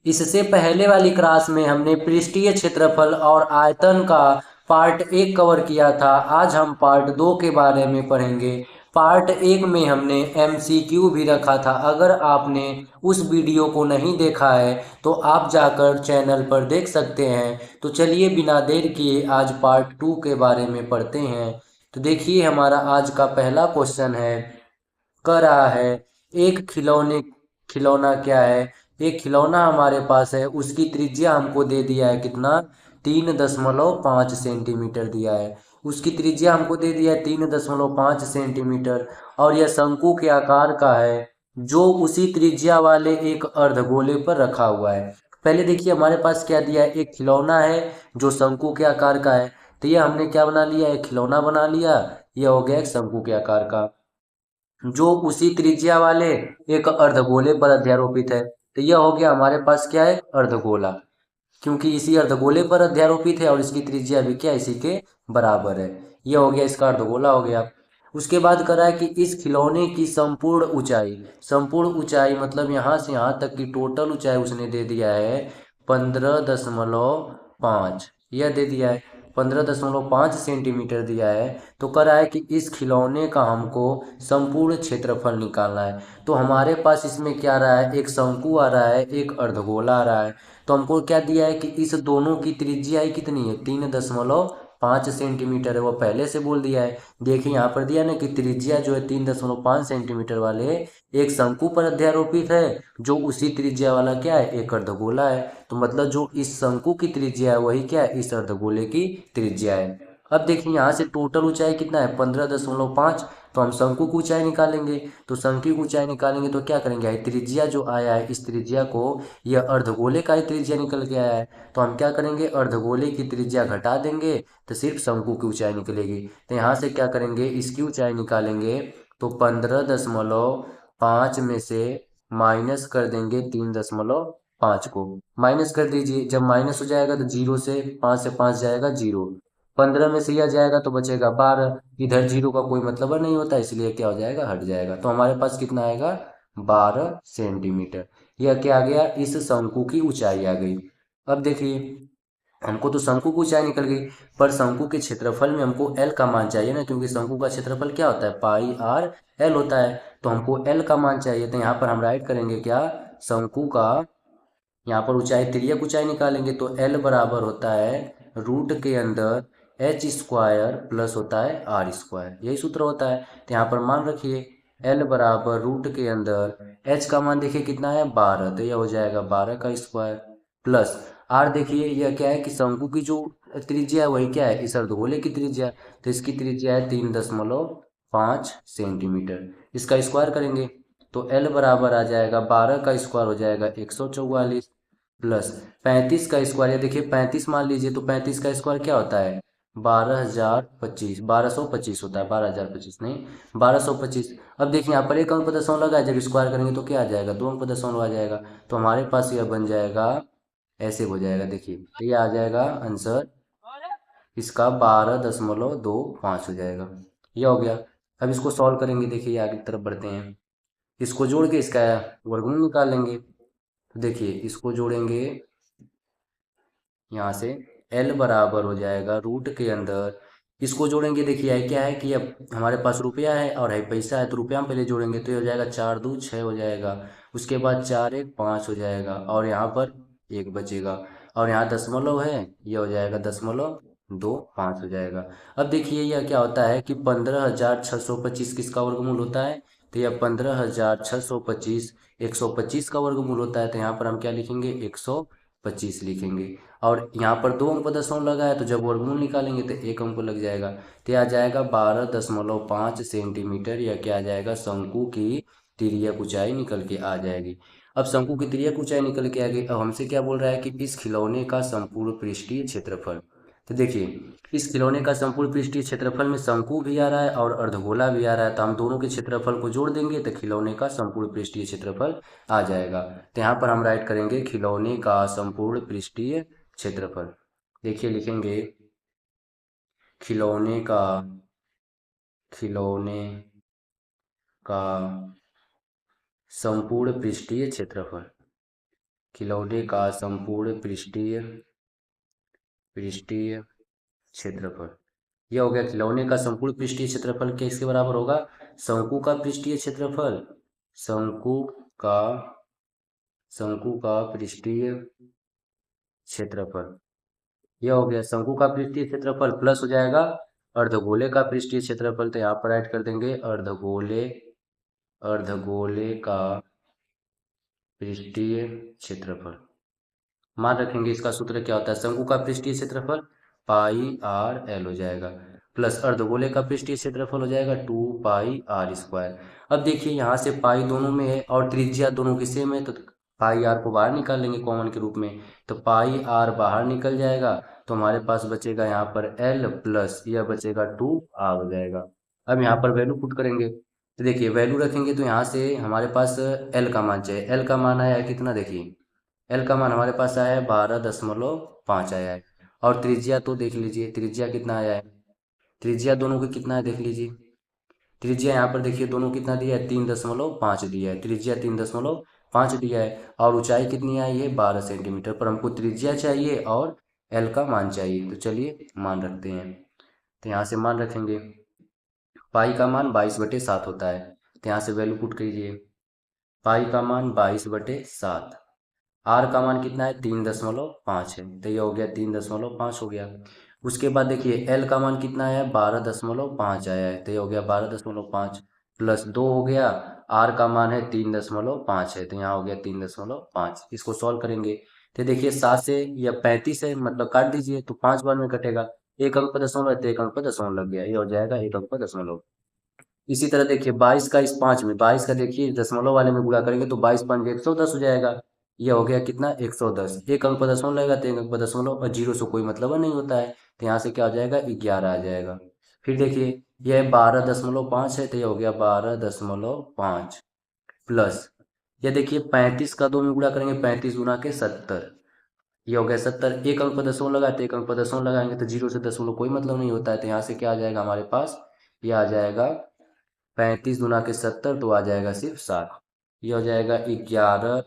इससे पहले वाली क्लास में हमने पृष्ठीय क्षेत्रफल और आयतन का पार्ट 1 कवर किया था। आज हम पार्ट 2 के बारे में पढ़ेंगे। पार्ट 1 में हमने एमसीक्यू भी रखा था। अगर आपने उस वीडियो को नहीं देखा है तो आप जाकर चैनल पर देख सकते हैं। तो चलिए बिना देर किए आज पार्ट 2 के बारे में पढ़ते हैं। तो देखिए हमारा आज का पहला क्वेश्चन है, कह रहा है एक खिलौना क्या है। एक खिलौना हमारे पास है, उसकी त्रिज्या हमको दे दिया है कितना, 3.5 सेंटीमीटर दिया है। उसकी त्रिज्या हमको दे दिया है 3.5 सेंटीमीटर और यह शंकु के आकार का है, जो उसी त्रिज्या वाले एक अर्धगोले पर रखा हुआ है। पहले देखिए हमारे पास क्या दिया है, एक खिलौना है जो शंकु के आकार का है। तो यह हमने क्या बना लिया, एक खिलौना बना लिया। यह हो गया एक शंकु के आकार का, जो उसी त्रिज्या वाले एक अर्धगोले पर अध्यारोपित है। तो यह हो गया हमारे पास क्या है, अर्धगोला, क्योंकि इसी अर्धगोले पर अध्यारोपित है और इसकी त्रिज्या भी क्या इसी के बराबर है। यह हो गया इसका अर्धगोला हो गया। उसके बाद करा है कि इस खिलौने की संपूर्ण ऊंचाई मतलब यहाँ से यहाँ तक की टोटल ऊंचाई उसने दे दिया है 15.5, यह दे दिया है 15.5 सेंटीमीटर दिया है। तो कह रहा है कि इस खिलौने का हमको संपूर्ण क्षेत्रफल निकालना है। तो हमारे पास इसमें क्या आ रहा है, एक शंकु आ रहा है, एक अर्धगोला आ रहा है। तो हमको क्या दिया है कि इस दोनों की त्रिज्या ही कितनी है, 3.5 सेंटीमीटर है। वो पहले से बोल दिया है। देखिए यहाँ पर दिया ना कि त्रिज्या जो है 3.5 सेंटीमीटर वाले एक शंकु पर अध्यारोपित है, जो उसी त्रिज्या वाला क्या है, एक अर्धगोला है। तो मतलब जो इस शंकु की त्रिज्या है वही क्या है, इस अर्धगोले की त्रिज्या है। अब देखिए यहाँ से टोटल ऊंचाई कितना है, 15.5। तो हम शंकु की ऊंचाई निकालेंगे। तो शंकु की ऊंचाई निकालेंगे तो क्या करेंगे, त्रिज्या जो आया है इस त्रिज्या को, यह अर्धगोले का ही त्रिज्या निकल के आया है। तो हम क्या करेंगे, अर्धगोले की त्रिज्या घटा देंगे तो सिर्फ शंकु की ऊंचाई निकलेगी। तो यहाँ से क्या करेंगे, इसकी ऊंचाई निकालेंगे। तो 15.5 में से माइनस कर देंगे 3.5 को, माइनस कर दीजिए। जब माइनस हो जाएगा तो जीरो से 5 से 5 जाएगा जीरो, 15 में से यह जाएगा तो बचेगा 12। इधर जीरो का कोई मतलब नहीं होता, इसलिए क्या हो जाएगा, हट जाएगा। तो हमारे पास कितना आएगा, 12 सेंटीमीटर। यह क्या आ गया, इस शंकु की ऊंचाई आ गई। अब देखिए हमको तो शंकु की ऊंचाई निकल गई, पर शंकु के क्षेत्रफल में हमको एल का मान चाहिए ना, क्योंकि शंकु का क्षेत्रफल क्या होता है, पाई आर एल होता है। तो हमको एल का मान चाहिए। तो यहाँ पर हम राइट करेंगे क्या, शंकु का, यहाँ पर ऊंचाई तिर्यक ऊंचाई निकालेंगे तो एल बराबर होता है रूट के अंदर एच स्क्वायर प्लस होता है आर स्क्वायर, यही सूत्र होता है। तो यहाँ पर मान रखिए एल बराबर रूट के अंदर एच का मान देखिए कितना है, 12। तो यह हो जाएगा 12 का स्क्वायर प्लस आर। देखिए यह क्या है कि शंकु की जो त्रिज्या है वही क्या है, इस अर्धगोले की त्रिज्या। तो इसकी त्रिज्या है 3.5 सेंटीमीटर। इसका स्क्वायर करेंगे तो एल बराबर आ जाएगा 12 का स्क्वायर हो जाएगा 144 प्लस 35 का स्क्वायर, ये देखिए 35 मान लीजिए तो 35 का स्क्वायर क्या होता है, 12,025, 1225 होता है, 12,025 नहीं, 1225। अब देखिए यहाँ पर एक अंक पर दशमलव लगा है, जब स्क्वायर करेंगे तो क्या आ जाएगा, दो अंक पर दशमलव आ जाएगा। तो हमारे पास यह बन जाएगा, ऐसे हो जाएगा। देखिए तो ये आ जाएगा आंसर इसका 12.25 हो जाएगा। यह हो गया। अब इसको सॉल्व करेंगे, देखिए आगे की तरफ बढ़ते हैं। इसको जोड़ के इसका वर्गमूल निकाल लेंगे। तो देखिए इसको जोड़ेंगे यहाँ से, एल बराबर हो जाएगा रूट के अंदर, इसको जोड़ेंगे। देखिए है क्या है कि अब हमारे पास रुपया है और है पैसा है, तो रुपया हम पहले जोड़ेंगे तो ये हो जाएगा 4 2 6 हो जाएगा। उसके बाद 4 1 5 हो जाएगा और यहाँ पर एक बचेगा, और यहाँ दशमलव है, ये हो जाएगा 0.25 हो जाएगा। अब देखिए यह क्या होता है कि 15,625 किसका वर्गमूल होता है, तो यह 15,625 125 का वर्गमूल होता है। तो यहाँ पर हम क्या लिखेंगे, 125 लिखेंगे। और यहाँ पर दो अंक पर दशमलव लगा है, तो जब वर्गमूल निकालेंगे तो एक अंक लग जाएगा। तो यह आ जाएगा 12.5 सेंटीमीटर। यह क्या आ जाएगा, शंकु की तिर्यक ऊंचाई निकल के आ जाएगी। अब शंकु की तिर्यक ऊंचाई निकल के आ गई। अब हमसे क्या बोल रहा है कि इस खिलौने का संपूर्ण पृष्ठीय क्षेत्रफल। तो देखिए इस खिलौने का संपूर्ण पृष्ठीय क्षेत्रफल में शंकु भी आ रहा है और अर्धगोला भी आ रहा है, तो हम दोनों के क्षेत्रफल को जोड़ देंगे तो खिलौने का संपूर्ण पृष्ठीय क्षेत्रफल आ जाएगा। तो यहाँ पर हम राइट करेंगे खिलौने का संपूर्ण पृष्ठीय क्षेत्रफल। देखिए लिखेंगे खिलौने का खिलौने का संपूर्ण पृष्ठीय क्षेत्रफल। खिलौने का संपूर्ण पृष्ठीय पृष्ठीय क्षेत्रफल। यह हो गया खिलौने का संपूर्ण पृष्ठीय क्षेत्रफल किसके बराबर होगा? शंकु का पृष्ठीय क्षेत्रफल। शंकु का शंकु का पृष्ठीय क्षेत्रफल। यह हो गया शंकु का पृष्ठीय क्षेत्रफल प्लस हो जाएगा अर्धगोले का पृष्ठीय क्षेत्रफल। तो यहाँ पर ऐड कर देंगे अर्धगोले अर्धगोले का पृष्ठीय क्षेत्रफल। मान रखेंगे इसका सूत्र क्या होता है? शंकु का पृष्ठीय क्षेत्रफल पाई आर एल हो जाएगा, प्लस अर्धगोले का पृष्ठीय क्षेत्रफल हो जाएगा 2 पाई r²। अब देखिए यहाँ से पाई दोनों में है और त्रिज्या दोनों की सेम है, तो पाई आर को बाहर निकाल लेंगे कॉमन के रूप में। तो पाई आर बाहर निकल जाएगा, तो हमारे पास बचेगा यहाँ पर एल प्लस यह बचेगा 2 r हो जाएगा। अब यहाँ पर वैल्यू पुट करेंगे, तो देखिए वैल्यू रखेंगे तो यहाँ से हमारे पास एल का मान चाहिए। एल का मान आया है कितना? देखिए एल का मान हमारे पास आया है 12.5 आया है। और त्रिज्या तो देख लीजिए त्रिज्या कितना आया है। त्रिज्या दोनों की कितना है देख लीजिए। त्रिज्या यहाँ पर देखिए दोनों कितना दिया है? 3.5 दिया है। त्रिज्या 3.5 दिया है और ऊंचाई कितनी आई है? 12 सेंटीमीटर। पर हमको त्रिज्या चाहिए और एल का मान चाहिए, तो चलिए मान रखते हैं। तो यहाँ से मान रखेंगे पाई का मान 22/7 होता है, तो यहाँ से वैल्यू पुट कीजिए। पाई का मान 22/7। आर का मान कितना है? 3.5 है, तो ये हो गया 3.5 हो गया। उसके बाद देखिए एल का मान कितना है? 12.5 आया है, तो ये हो गया 12.5 प्लस 2 हो गया। आर का मान है 3.5 है, तो यहाँ हो गया 3.5। इसको सॉल्व करेंगे तो देखिए 7 से या 35 है, मतलब काट दीजिए तो 5 बार में कटेगा। एक अंक पर दशमलव है तो एक अंक पर दशमलव लग गया, ये हो जाएगा एक अंक पर दशमलव। इसी तरह देखिए 22 का इस 5 में, 22 का देखिए दशमलव वाले में गुणा करेंगे तो 22×5 110 हो जाएगा। यह हो गया कितना? 110। एक अंक पर दशमलव लगेगा तो एक अंक पर दशमलव, और जीरो से कोई मतलब नहीं होता है, तो यहाँ से क्या हो जाएगा? 11 आ जाएगा। फिर देखिए यह 12.5 है, तो यह हो गया 12.5 प्लस यह देखिए 35 का 2 में गुणा करेंगे, 35 गुना के 70, ये हो गया 70। एक अंक पर दशमलव लगाते एक अंक पर दशमलव लगाएंगे तो जीरो से दशमलव कोई मतलब नहीं होता है, तो यहाँ से क्या आ जाएगा हमारे पास? ये आ जाएगा 35 गुना के 70, तो आ जाएगा सिर्फ 7। ये हो जाएगा 11।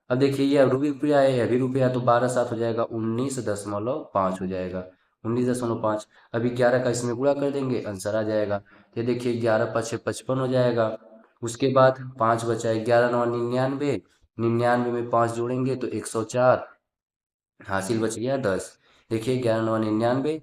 अब देखिए ये रुपया है, अभी रुपया, तो 12×7 हो जाएगा 19.5 हो जाएगा, 19.5। अभी 11 का इसमें गुणा कर देंगे, आंसर आ जाएगा। ये देखिए 11×5 = 55 हो जाएगा। उसके बाद 5 बचा है, 11×9 = 99, 99 में 5 जोड़ेंगे तो 104, हासिल बच गया 10। देखिए 11×9 = 99,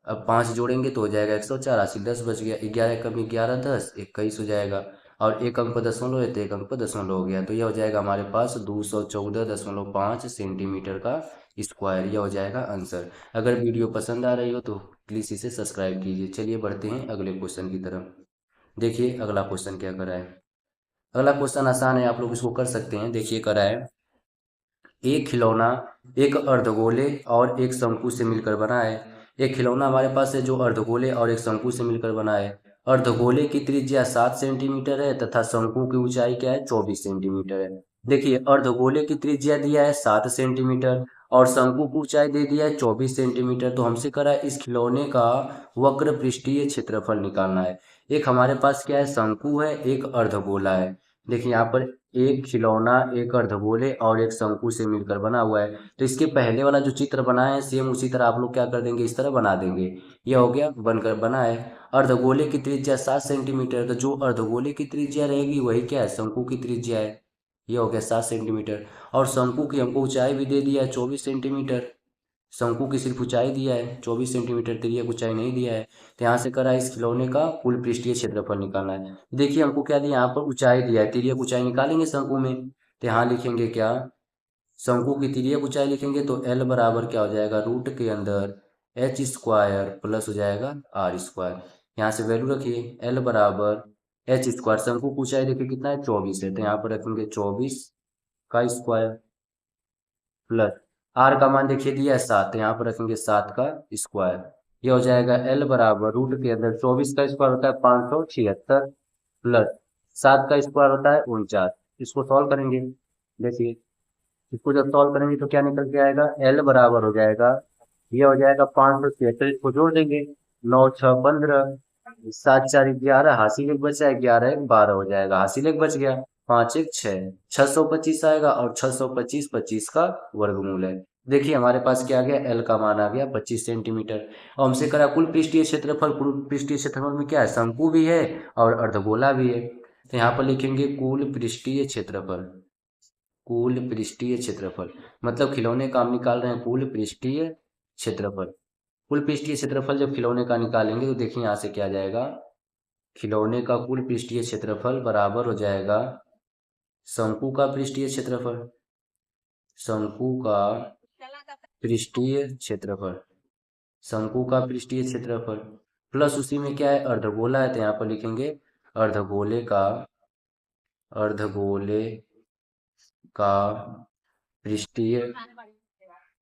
अब 5 जोड़ेंगे तो हो जाएगा 104, हासिल 10 बच गया। 11 कम 11 10 21 हो जाएगा। और एक अंक पर दशमलव है तो एक अंक पर दशमलव हो गया, तो यह हो जाएगा हमारे पास 214.5 सेंटीमीटर का स्क्वायर। यह हो जाएगा आंसर। अगर वीडियो पसंद आ रही हो तो प्लीज़ इसे सब्सक्राइब कीजिए। चलिए बढ़ते हैं अगले क्वेश्चन की तरफ। देखिए अगला क्वेश्चन क्या करा है। अगला क्वेश्चन आसान है, आप लोग इसको कर सकते हैं। देखिए करा है, एक खिलौना एक अर्धगोले और एक शंकु से मिलकर बना है। एक खिलौना हमारे पास है जो अर्धगोले और एक शंकु से मिलकर बना है। अर्धगोले की त्रिज्या 7 सेंटीमीटर है तथा शंकु की ऊंचाई क्या है? 24 सेंटीमीटर है। देखिए अर्धगोले की त्रिज्या दिया है 7 सेंटीमीटर और शंकु की ऊंचाई दे दिया है 24 सेंटीमीटर। तो हमसे करा है इस खिलौने का वक्र पृष्ठीय क्षेत्रफल निकालना है। एक हमारे पास क्या है? शंकु है, एक अर्धगोला है। देखिए यहाँ पर एक खिलौना एक अर्धगोले और एक शंकु से मिलकर बना हुआ है, तो इसके पहले वाला जो चित्र बना है सेम उसी तरह आप लोग क्या कर देंगे? इस तरह बना देंगे। यह हो गया बनकर बना है। अर्धगोले की त्रिज्या 7 सेंटीमीटर, तो जो अर्धगोले की त्रिज्या रहेगी वही क्या है? शंकु की त्रिज्या है। यह हो गया 7 सेंटीमीटर। और शंकु की हमको ऊंचाई भी दे दिया है 24 सेंटीमीटर। शंकु की सिर्फ ऊंचाई दिया है 24 सेंटीमीटर, तिर्यक ऊंचाई नहीं दिया है। तो यहाँ से करा इस खिलौने का कुल पृष्ठीय क्षेत्रफल निकालना है। देखिए हमको क्या दिया? यहाँ पर ऊंचाई दिया है, तिर्यक ऊंचाई निकालेंगे शंकु में, तो यहाँ लिखेंगे क्या? शंकु की तिर्यक ऊंचाई लिखेंगे तो एल बराबर क्या हो जाएगा? रूट के अंदर h² प्लस हो जाएगा r²। यहाँ से वैल्यू रखिए एल बराबर h²। शंकु की ऊंचाई देखिए कितना है? 24 है, तो यहाँ पर रखेंगे 24 का स्क्वायर प्लस आर का मान देखिए दिया है 7, तो यहाँ पर रखेंगे 7 का स्क्वायर। ये हो जाएगा एल बराबर रूट के अंदर 24 का स्क्वायर होता है 576 प्लस 7 का स्क्वायर होता है 49। इसको सॉल्व करेंगे, देखिए इसको जब सॉल्व करेंगे तो क्या निकल के आएगा? एल बराबर हो जाएगा, ये हो जाएगा 576, इसको जोड़ देंगे 9 6 15, 7 4 11, हासिल एक बचा है, 11 1 12 हो जाएगा, हासिल एक बच गया। पाँच एक छः, 625 आएगा, और 625 25 का वर्गमूल है। देखिए हमारे पास क्या आ गया, एल का मान आ गया 25 सेंटीमीटर। और हमसे करा कुल पृष्ठीय क्षेत्रफल, कुल पृष्ठीय क्षेत्रफल में क्या है, शंकु भी है और अर्धगोला भी है। तो यहाँ पर लिखेंगे कुल पृष्ठीय क्षेत्रफल, कुल पृष्ठीय क्षेत्रफल, मतलब खिलौने का हम निकाल रहे हैं कुल पृष्ठीय क्षेत्रफल। कुल पृष्ठीय क्षेत्रफल जब खिलौने का निकालेंगे तो देखिए यहाँ से क्या आ जाएगा, खिलौने का कुल पृष्ठीय क्षेत्रफल बराबर हो जाएगा शंकु का पृष्ठीय क्षेत्रफल, शंकु का पृष्ठीय क्षेत्रफल, शंकु का पृष्ठीय क्षेत्रफल, प्लस उसी में क्या है, अर्धगोला है, तो यहाँ पर लिखेंगे अर्धगोले का, अर्धगोले का पृष्ठीय,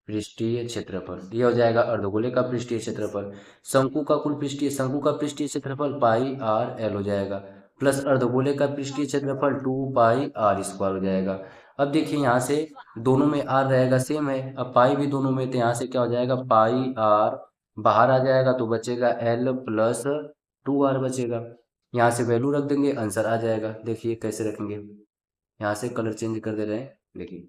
पृष्ठीय क्षेत्रफल, ये हो जाएगा अर्धगोले का पृष्ठीय क्षेत्रफल। शंकु का कुल पृष्ठीय, शंकु का पृष्ठीय क्षेत्रफल पाई आर एल हो जाएगा, प्लस अर्धगोले का पृष्ठीय क्षेत्रफल 2 पाई r² हो जाएगा। अब देखिए यहाँ से दोनों में आर रहेगा सेम है, अब पाई भी दोनों में, तो यहाँ से क्या हो जाएगा, पाई आर बाहर आ जाएगा तो बचेगा एल प्लस 2r बचेगा। यहाँ से वैल्यू रख देंगे, आंसर आ जाएगा। देखिए कैसे रखेंगे, यहाँ से कलर चेंज कर दे रहे हैं, देखिए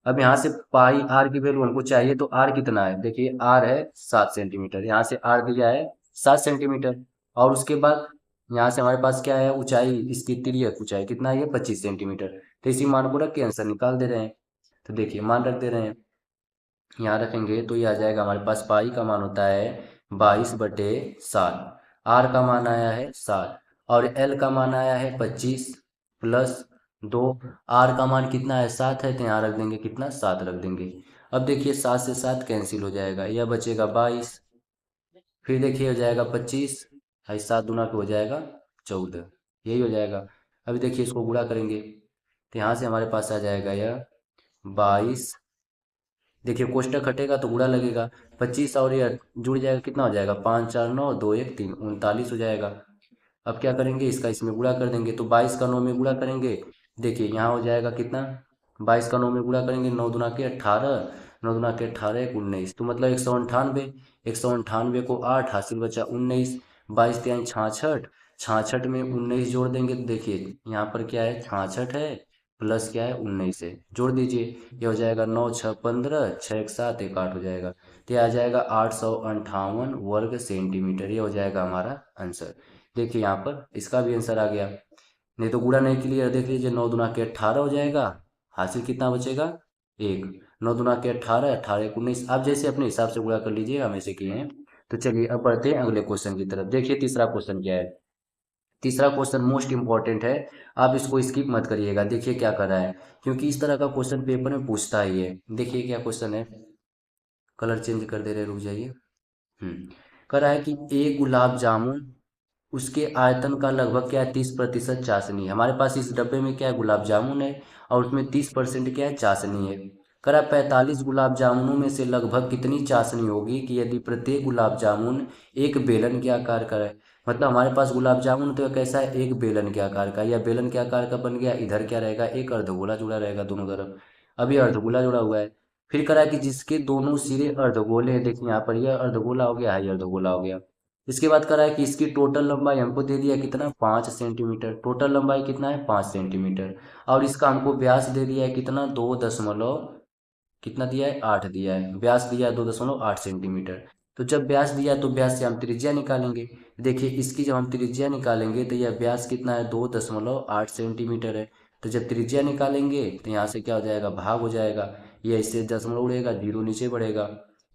अब यहाँ से पाई आर की वैल्यू हमको चाहिए, तो आर कितना है, देखिए आर है 7 सेंटीमीटर, यहाँ से आर दिया है 7 सेंटीमीटर। और उसके बाद यहाँ से हमारे पास क्या है, ऊंचाई, इसकी तिर्यक ऊंचाई कितना है, ये 25 सेंटीमीटर। तो इसी मान को रख के आंसर निकाल दे रहे हैं। तो देखिए मान रख दे रहे हैं, यहाँ रखेंगे तो ये आ जाएगा हमारे पास, पाई का मान होता है 22/7, आर का मान आया है 7, और एल का मान आया है 25 प्लस 2, आर का मान कितना है 7 है, तो यहाँ रख देंगे कितना, 7 रख देंगे। अब देखिए 7 से 7 कैंसिल हो जाएगा, यह बचेगा 22, फिर देखिए हो जाएगा 25, है 7 दूना पे हो जाएगा 14, यही हो जाएगा। अभी देखिए इसको गुणा करेंगे, तो यहाँ से हमारे पास आ जाएगा यह 22, देखिए कोष्टक हटेगा तो गुणा लगेगा, 25 और ये जुड़ जाएगा, कितना हो जाएगा, 5 4 9 2 1 3 39 हो जाएगा। अब क्या करेंगे, इसका इसमें गुणा कर देंगे, तो 22 का 9 में गुणा करेंगे, देखिए यहाँ हो जाएगा कितना, 22 का 9 में गुणा करेंगे, 9 दूना के 18, 9 दूना के 18 1 19, तो मतलब 198, 198 को 8 हासिल बचा 19, 22 तिहाई 66, 66 में 19 जोड़ देंगे, तो देखिए यहाँ पर क्या है, 66 है प्लस क्या है 19 है, जोड़ दीजिए, ये हो जाएगा 9 6 15, 6 1 7 1 8 हो जाएगा, तो ये आ जाएगा 858 वर्ग सेंटीमीटर, ये हो जाएगा हमारा आंसर। देखिए यहाँ पर इसका भी आंसर आ गया। नहीं तो गुणा नहीं क्लियर, देख लीजिए 9 दूना के 18 हो जाएगा, हासिल कितना बचेगा, 1, 9 दूना के 18, 18 1 19, आप जैसे अपने हिसाब से गुणा कर लीजिए, हम ऐसे किए हैं। तो चलिए अब बढ़ते हैं अगले क्वेश्चन की तरफ। देखिए तीसरा क्वेश्चन क्या है, तीसरा क्वेश्चन मोस्ट इंपॉर्टेंट है, आप इसको स्किप मत करिएगा, देखिए क्या कर रहा है, क्योंकि इस तरह का क्वेश्चन पेपर में पूछता ही है। देखिए क्या क्वेश्चन है, कलर चेंज कर दे रहे, रुक जाइए। कर रहा है कि एक गुलाब जामुन, उसके आयतन का लगभग क्या है, 30% चाशनी है। हमारे पास इस डब्बे में क्या है, गुलाब जामुन है, और उसमें 30% क्या है, चाशनी है। करा 45 गुलाब जामुनों में से लगभग कितनी चाशनी होगी कि यदि प्रत्येक गुलाब जामुन एक बेलन के आकार का है। मतलब हमारे पास गुलाब जामुन तो कैसा है, एक बेलन के आकार का, या बेलन के आकार का बन गया, इधर क्या रहेगा, एक अर्धगोला जुड़ा रहेगा दोनों तरफ। अब ये अर्धगोला जुड़ा हुआ है। फिर करा कि जिसके दोनों सिरे अर्धगोले हैं, देखिए यहाँ पर यह अर्धगोला हो गया है, ये अर्धगोला हो गया। इसके बाद करा है कि इसकी टोटल लंबाई हमको दे दिया कितना, 5 सेंटीमीटर, टोटल लंबाई कितना है 5 सेंटीमीटर, और इसका हमको व्यास दे दिया है कितना, 2 कितना दिया है, 8 दिया है, व्यास दिया है 2.8 सेंटीमीटर। तो जब व्यास दिया तो व्यास से हम त्रिज्या निकालेंगे। देखिए इसकी जब हम त्रिज्या निकालेंगे तो यह व्यास कितना है, 2.8 सेंटीमीटर है। तो जब त्रिज्या निकालेंगे तो यहाँ से क्या हो जाएगा, भाग हो जाएगा, यह इससे दशमलव उड़ेगा, जीरो नीचे बढ़ेगा,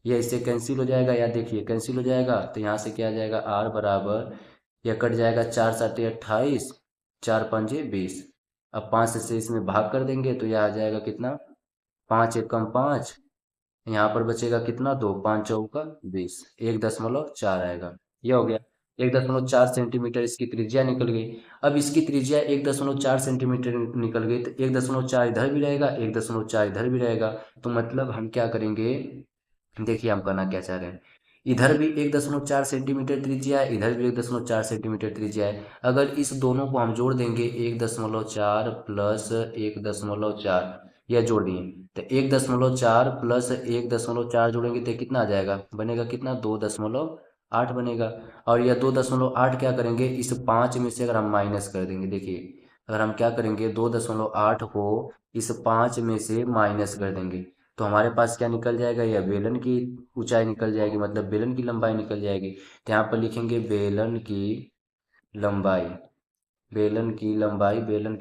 यह इससे कैंसिल हो जाएगा, या देखिए कैंसिल हो जाएगा, तो यहाँ से क्या आ जाएगा, आर बराबर, यह कट जाएगा, 4 7 28, 4 5 20, अब 5 से इसमें भाग कर देंगे तो यह आ जाएगा कितना, 5 एकम 5, यहाँ पर बचेगा कितना, 2 5 चौका 20, 1.4 आएगा, ये हो गया। 1.4 सेंटीमीटर इसकी त्रिज्या निकल गई। अब इसकी त्रिज्या 1.4 सेंटीमीटर निकल गई, तो 1.4 इधर भी रहेगा, 1.4 इधर भी रहेगा, तो मतलब हम क्या करेंगे, देखिए हम करना क्या चाह रहे हैं, इधर भी 1.4 सेंटीमीटर त्रिज्या है, इधर भी 1.4 सेंटीमीटर त्रिज्या है। अगर इस दोनों को हम जोड़ देंगे, 1.4 प्लस 1.4, यह जोड़ दिए, तो 1.4 प्लस 1.4 जोड़ेंगे तो कितना आ जाएगा, बनेगा कितना, 2.8 बनेगा। और यह 2.8 क्या करेंगे, इस 5 में से अगर हम माइनस कर देंगे, देखिए अगर हम क्या करेंगे 2.8 को इस 5 में से माइनस कर देंगे तो हमारे पास क्या निकल जाएगा, या बेलन की ऊंचाई निकल जाएगी, मतलब बेलन की लंबाई निकल जाएगी। तो यहाँ पर लिखेंगे बेलन की लंबाई। बेलन की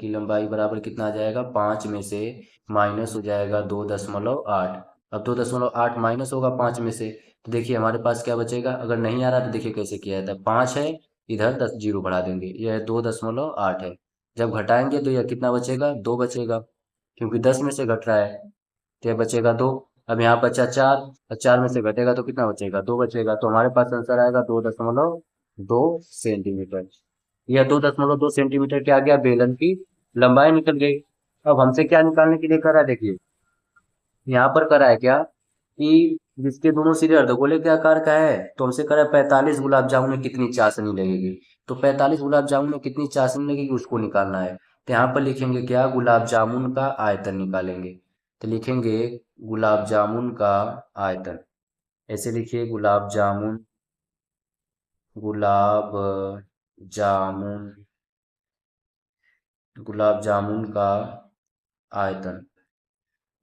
लंबाई बराबर कितना आ जाएगा, 5 में से माइनस हो जाएगा 2.8। अब 2.8 माइनस होगा 5 में से, तो देखिए हमारे पास क्या बचेगा। अगर नहीं आ रहा तो देखिए कैसे किया जाता है, 5 है, इधर 10 जीरो बढ़ा देंगे, यह 2.8 है। जब घटाएंगे तो यह कितना बचेगा, 2 बचेगा, क्योंकि 10 में से घट रहा है, तो यह बचेगा 2। अब यहाँ बचा 4, और 4 में से घटेगा तो कितना बचेगा, 2 बचेगा। तो हमारे पास आंसर आएगा 2.2 सेंटीमीटर। यह 2.2 सेंटीमीटर क्या आ गया, बेलन की लंबाई निकल गई। अब हमसे क्या निकालने के लिए करा है, देखिए यहाँ पर करा है क्या कि जिसके दोनों सिरे अर्धगोले के आकार का है, तो हमसे करा है 45 गुलाब जामुन में कितनी चाशनी लगेगी। तो 45 गुलाब जामुन में कितनी चाशनी लगेगी उसको निकालना है। तो यहाँ पर लिखेंगे क्या, गुलाब जामुन का आयतन निकालेंगे। तो लिखेंगे गुलाब जामुन का आयतन, ऐसे लिखिए गुलाब जामुन गुलाब जामुन का आयतन।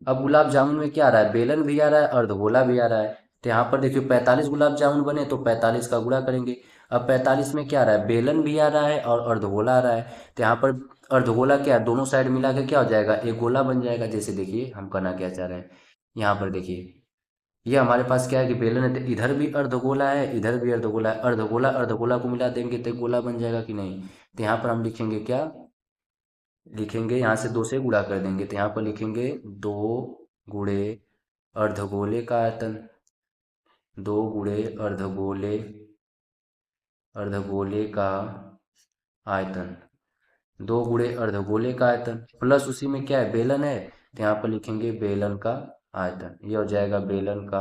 अब गुलाब जामुन में क्या आ रहा है, बेलन भी आ रहा है, अर्धगोला भी आ रहा है। तो यहाँ पर देखिए 45 गुलाब जामुन बने तो 45 का गुणा करेंगे। अब 45 में क्या आ रहा है, बेलन भी आ रहा है और अर्धगोला आ रहा है। तो यहाँ पर अर्धगोला क्या है, दोनों साइड मिला के क्या हो जाएगा, एक गोला बन जाएगा। जैसे देखिए हम करना क्या चाह रहे हैं, यहाँ पर देखिए ये हमारे पास क्या है कि बेलन है, तो इधर भी अर्धगोला है, इधर भी अर्धगोला है, अर्धगोला अर्धगोला को मिला देंगे तो एक गोला बन जाएगा कि नहीं। तो यहाँ पर हम लिखेंगे क्या, लिखेंगे यहाँ से 2 से गुणा कर देंगे। तो यहाँ पर लिखेंगे 2 गुणे अर्धगोले का आयतन, 2 गुणे अर्धगोले का आयतन, 2 गुणे अर्धगोले का आयतन प्लस उसी में क्या है, बेलन है, तो यहाँ पर लिखेंगे बेलन का आयतन। ये हो जाएगा बेलन का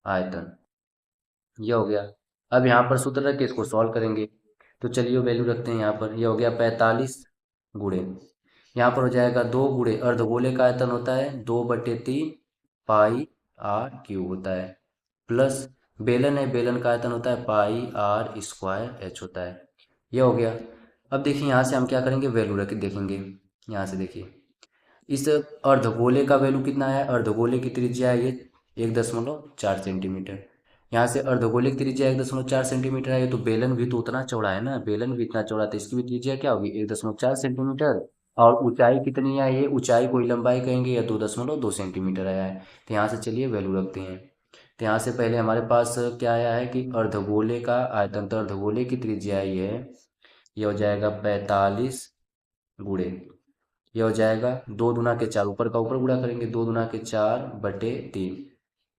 आयतन, ये हो गया। अब यहाँ पर सूत्र रख के इसको सॉल्व करेंगे। तो चलिए वैल्यू रखते हैं यहाँ पर, ये हो गया 45 गुणे, यहाँ पर हो जाएगा 2 गुणे अर्धगोले का आयतन होता है 2/3 पाई आर क्यूब होता है, प्लस बेलन है, बेलन का आयतन होता है पाई आर स्क्वायर एच होता है। ये हो गया। अब देखिए यहाँ से हम क्या करेंगे, वैल्यू रख के देखेंगे। यहाँ से देखिए इस अर्धगोले का वैल्यू कितना है, अर्धगोले की त्रिज्या है ये 1.4 सेंटीमीटर। यहाँ से अर्धगोले की त्रिज्या 1.4 सेंटीमीटर है, तो बेलन भी तो उतना चौड़ा है ना, बेलन भी इतना चौड़ा, तो इसकी भी त्रिज्या क्या होगी 1.4 सेंटीमीटर। और ऊंचाई कितनी है, ये ऊंचाई को ही लंबाई कहेंगे, या 2.2 सेंटीमीटर आया है। तो यहाँ से चलिए वैल्यू रखते हैं। तो यहाँ से पहले हमारे पास क्या आया है कि अर्धगोले का आयतन, तो अर्धगोले की त्रिज्या ये हो जाएगा 45 गुणे, ये हो जाएगा 2 दूना के 4, ऊपर का ऊपर गुणा करेंगे, 2 दूना के 4/3,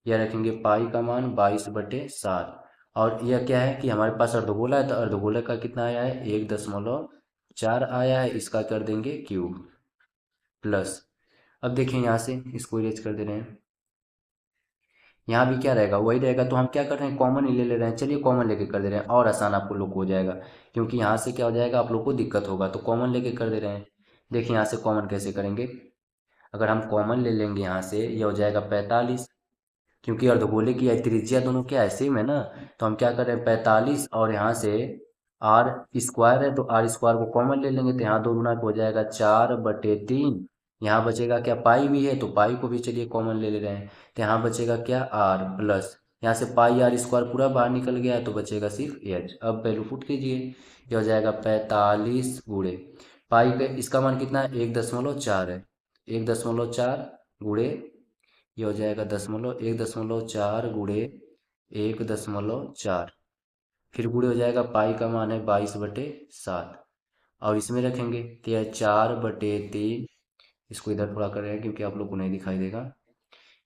यह रखेंगे पाई का मान 22/7। और यह क्या है कि हमारे पास अर्धगोला है, तो अर्धगोला का कितना आया है 1.4 आया है, इसका कर देंगे क्यूब प्लस। अब देखिए यहाँ से इसको इरेज कर दे रहे हैं, यहाँ भी क्या रहेगा वही रहेगा, तो हम क्या कर रहे हैं कॉमन ही ले रहे हैं। चलिए कॉमन लेके कर दे रहे हैं, और आसान आपको लोग को हो जाएगा, क्योंकि यहाँ से क्या हो जाएगा आप लोग को दिक्कत होगा, तो कॉमन लेके कर दे रहे हैं। देखिए यहाँ से कॉमन कैसे करेंगे, अगर हम कॉमन ले लेंगे यहाँ से, ये हो जाएगा 45, क्योंकि अर्धगोले की त्रिज्या दोनों क्या है सेम है ना। तो हम क्या कर रहे हैं 45, और यहाँ से आर स्क्वायर है, तो आर स्क्वायर को कॉमन ले लेंगे, तो यहाँ 2 गुना हो जाएगा 4/3। यहाँ बचेगा क्या, पाई भी है, तो पाई को भी चलिए कॉमन ले ले रहे हैं, तो यहाँ बचेगा क्या आर प्लस, यहाँ से पाई आर स्क्वायर पूरा बाहर निकल गया, तो बचेगा सिर्फ एच। अब वैल्यू पुट कीजिए, ये हो जाएगा 45 गुणे पाई का इसका मान कितना है 1.4 है, 1.4 गुणे, ये हो जाएगा 1.4 गुणे 1.4, फिर गुणे हो जाएगा पाई का मान है 22/7, और इसमें रखेंगे तो यह 4/3, इसको इधर थोड़ा करेंगे क्योंकि आप लोग को नहीं दिखाई देगा।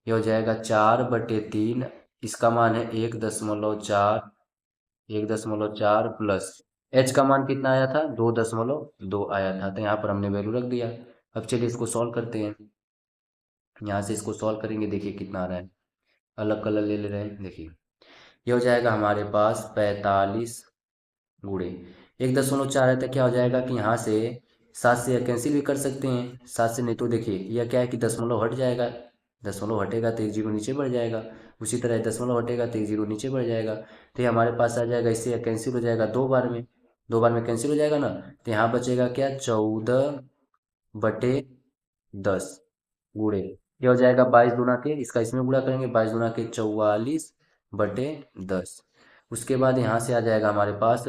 ये हो जाएगा 4/3, इसका मान है 1.4, 1.4 प्लस एच का मान कितना आया था 2.2 आया था, तो यहाँ पर हमने वैल्यू रख दिया। अब चलिए इसको सॉल्व करते हैं, यहाँ से इसको सॉल्व करेंगे, देखिए कितना आ रहा है, अलग कलर ले ले रहे हैं। देखिए ये हो जाएगा हमारे पास 45 गुणे 1.4 है, तो क्या हो जाएगा कि यहाँ से 7 से यह कैंसिल भी कर सकते हैं, 7 से, नहीं तो देखिए यह क्या है कि दशमलव हट जाएगा, दशमलव हटेगा तो 1 जीरो नीचे बढ़ जाएगा, उसी तरह दशमलव हटेगा तो 1 जीरो नीचे बढ़ जाएगा, तो ये हमारे पास आ जाएगा, इससे यह कैंसिल हो जाएगा 2 बार में, 2 बार में कैंसिल हो जाएगा ना, तो यहाँ बचेगा क्या, 14/10 गुणे, ये हो जाएगा 22 दूना के, इसका इसमें गुणा करेंगे, 22 दूना के 44/10। उसके बाद यहाँ से आ जाएगा हमारे पास,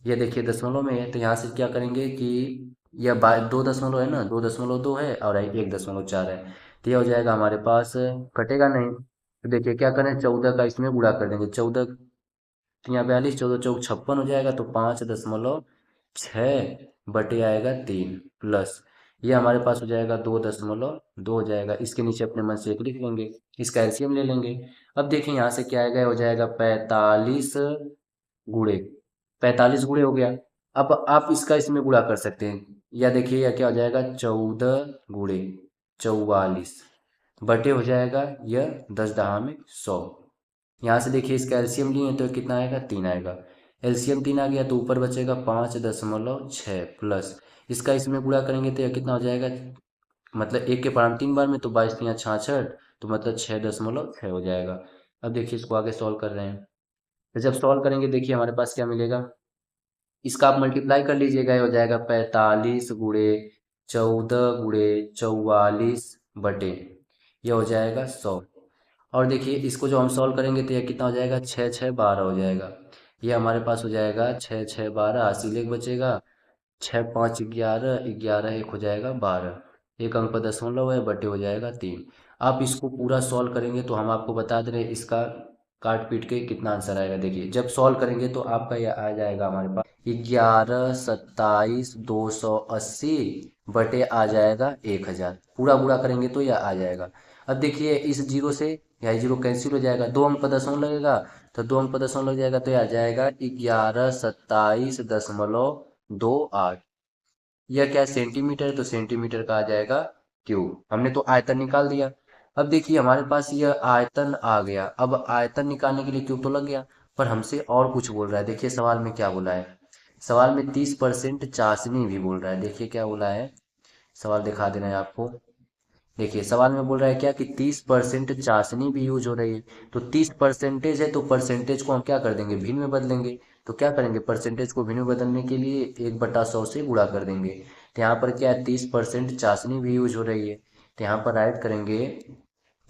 ये देखिए दशमलव में है, तो यहाँ से क्या करेंगे कि यह 2 दशमलव है ना, 2.2 है और 1.4 है, तो यह हो जाएगा हमारे पास, कटेगा नहीं। तो देखिए क्या करें, 14 का इसमें गुणा कर देंगे, 14×42, 14×4 = 56 हो जाएगा, तो 5.6/3 प्लस ये हमारे पास हो जाएगा 2.2 हो जाएगा, इसके नीचे अपने मन से एक लिख लेंगे, इसका एलसीएम ले लेंगे। अब देखिए यहाँ से क्या आएगा, हो जाएगा 45 गुणे, 45 गुणे हो गया। अब आप इसका इसमें गुणा कर सकते हैं, या देखिए या क्या हो जाएगा, 14 गुणे 44 बटे हो जाएगा यह 10 दहा में 100। यहाँ से देखिए इसका एलसीएम लिए तो कितना आएगा, 3 आएगा, एलसीएम 3 आ गया, तो ऊपर बचेगा 5.6 प्लस इसका इसमें गुणा करेंगे तो यह कितना हो जाएगा, मतलब 1 के पावर में 3 बार में, तो 22×3 = 66, तो मतलब 6.6 हो जाएगा। अब देखिए इसको आगे सॉल्व कर रहे हैं, तो जब सॉल्व करेंगे देखिए हमारे पास क्या मिलेगा, इसका आप मल्टीप्लाई कर लीजिएगा, ये हो जाएगा 45 गुणे 14 गुणे 44 बटे ये हो जाएगा 100। और देखिए इसको जो हम सॉल्व करेंगे तो यह कितना हो जाएगा, 6×6 = 12 हो जाएगा, ये हमारे पास हो जाएगा 6×6 = 12, हासिल एक बचेगा, 6×5 = 11, 11 1 हो जाएगा 12, एक अंक पर दशमलव है, बटे हो जाएगा 3। आप इसको पूरा सॉल्व करेंगे तो हम आपको बता दे रहे हैं इसका काट पीट के कितना आंसर आएगा। देखिए जब सॉल्व करेंगे तो आपका यह आ जाएगा हमारे पास 11 27 280 बटे आ जाएगा 1000, पूरा पूरा करेंगे तो यह आ जाएगा। अब देखिए इस जीरो से यह जीरो कैंसिल हो जाएगा, 2 अंक पर दशमलव लगेगा, तो 2 अंक पर दशमलव लग जाएगा, तो यह आ जाएगा 11 27.28। यह क्या है, सेंटीमीटर, तो सेंटीमीटर का आ जाएगा क्यूब। हमने तो आयतन निकाल दिया। अब देखिए हमारे पास यह आयतन आ गया, अब आयतन निकालने के लिए क्यूब तो लग गया, पर हमसे और कुछ बोल रहा है। देखिए सवाल में क्या बोला है, सवाल में 30% चाशनी भी बोल रहा है। देखिए क्या बोला है, सवाल दिखा देना है आपको। देखिए सवाल में बोल रहा है क्या कि 30% चाशनी भी यूज हो रही है, तो 30% है, तो परसेंटेज को हम क्या कर देंगे, भिन्न में बदलेंगे। तो क्या करेंगे, परसेंटेज को भिन्न में बदलने के लिए 1/100 से गुणा कर देंगे। तो यहाँ पर क्या है, 30% चाशनी भी यूज हो रही है, तो यहाँ पर राइट करेंगे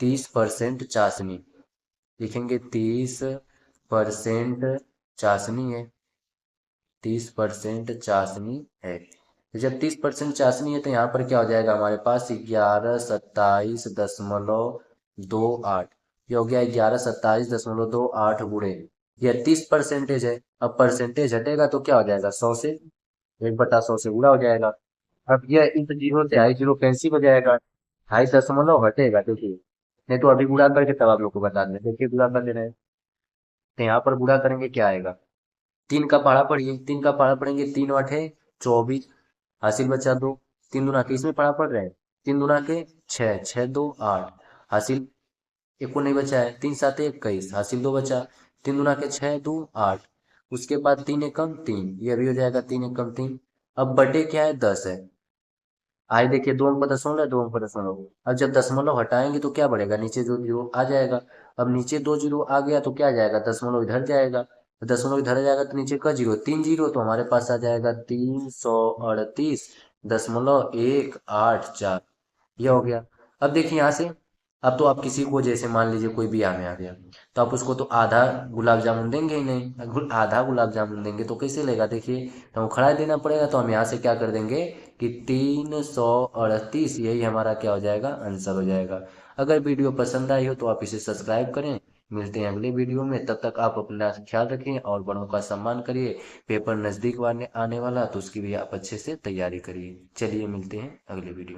30% चाशनी, लिखेंगे 30% चाशनी है, 30% चाशनी है। तो जब 30% चाशनी है तो यहाँ पर क्या हो जाएगा हमारे पास, 11 27.28, ये हो गया 11 27.28 गुणे, यह 30% है। अब परसेंटेज हटेगा तो क्या हो जाएगा, 100 से 1/100 से गुणा हो जाएगा। अब यह इस जीरो से आई जीरो कैंसिल हो जाएगा, हाई दशमलव हटेगा, देखिए नहीं तो अभी गुणा करके तब आप लोग को बता दें। देखिए गुणा कर ले रहे हैं, तो यहाँ पर गुणा करेंगे क्या आएगा, 3 का पहाड़ा पढ़िए, 3 का पहाड़ा पढ़ेंगे, 3 8 24, हासिल बचा 2, 3 दूना के इसमें पढ़ा पढ़ रहे हैं, 3 दूना के 6, 6 2 8, हासिल एक को नहीं बचा है, 3 7 21, हासिल 2 बचा, 3 दूना के 6 2 8, उसके बाद 3 एकम 3, ये भी हो जाएगा 3 एकम 3। अब बटे क्या है, 10 है, आए देखिए 2 अंक पर दशमलव है, 2 अंक पर दशमलव, अब जब दशमलव हटाएंगे तो क्या बढ़ेगा, नीचे जो जीरो आ जाएगा। अब नीचे 2 जीरो आ गया तो क्या आ जाएगा, दशमलव इधर जाएगा, तो दशमलव इधर जाएगा तो नीचे का जीरो, 3 जीरो, तो हमारे पास आ जाएगा 338.184, यह हो गया। अब देखिए यहाँ से, अब तो आप किसी को जैसे मान लीजिए कोई बियाह में आ गया, तो आप उसको तो आधा गुलाब जामुन देंगे ही नहीं, आधा गुलाब जामुन देंगे तो कैसे लेगा, देखिए तो हम खड़ा देना पड़ेगा, तो हम यहाँ से क्या कर देंगे कि 338, यही हमारा क्या हो जाएगा, आंसर हो जाएगा। अगर वीडियो पसंद आई हो तो आप इसे सब्सक्राइब करें। मिलते हैं अगले वीडियो में, तब तक आप अपना ख्याल रखें और बड़ों का सम्मान करिए। पेपर नज़दीक आने वाला तो उसकी भी आप अच्छे से तैयारी करिए। चलिए मिलते हैं अगले वीडियो में।